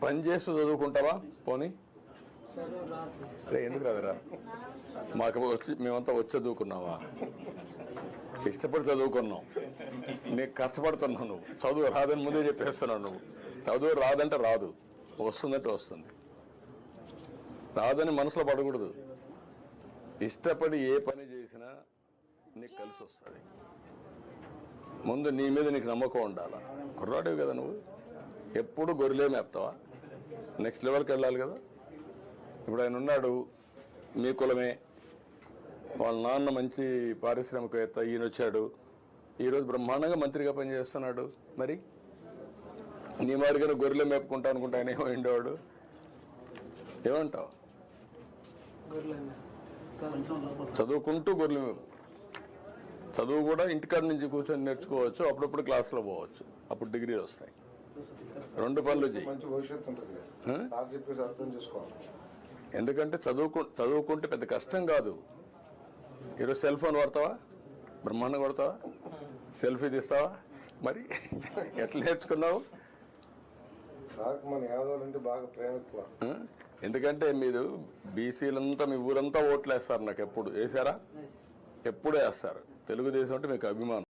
పని చేస్తూ చదువుకుంటావా పోనీ? ఎందుకు రాదురా? మాకు వచ్చి మేమంతా వచ్చి చదువుకున్నావా? ఇష్టపడి చదువుకున్నావు, నీకు కష్టపడుతున్నావు. నువ్వు చదువు రాదని ముందే చెప్పేస్తున్నావు. నువ్వు చదువు రాదంటే రాదు, వస్తుందంటే వస్తుంది. రాదని మనసులో పడకూడదు. ఇష్టపడి ఏ పని చేసినా నీకు కలిసి వస్తుంది. ముందు నీ మీద నీకు నమ్మకం ఉండాలా. కుర్రాడివి కదా నువ్వు, ఎప్పుడు గొర్రెలే మేపుతావా? నెక్స్ట్ లెవెల్కి వెళ్ళాలి కదా. ఇప్పుడు ఆయన ఉన్నాడు, మీ కులమే, వాళ్ళ నాన్న మంచి పారిశ్రామికవేత్త, ఈయన వచ్చాడు, ఈరోజు బ్రహ్మాండంగా మంత్రిగా పనిచేస్తున్నాడు. మరి నీ మాదిరిగా గొర్రెలే మేపుకుంటా అనుకుంటా ఆయన ఏమో ఉండేవాడు. ఏమంటావు? చదువుకుంటూ గొర్రెలు మేపు. చదువు కూడా ఇంటికాడ నుంచి కూర్చొని నేర్చుకోవచ్చు, అప్పుడప్పుడు క్లాసులో పోవచ్చు, అప్పుడు డిగ్రీలు వస్తాయి. రెండు పనులు చేయి. ఎందుకంటే చదువుకుంటే పెద్ద కష్టం కాదు. ఈరోజు సెల్ ఫోన్ వాడతావా? బ్రహ్మాండంగా కొడతావా? సెల్ఫీ తీస్తావా? మరి ఎట్లా నేర్చుకున్నావు? ఎందుకంటే మీరు బీసీలంతా మీ ఊరంతా ఓట్లు వేస్తారు. నాకు ఎప్పుడు వేసారా? ఎప్పుడు వేస్తారు. తెలుగుదేశం అంటే మీకు అభిమానం.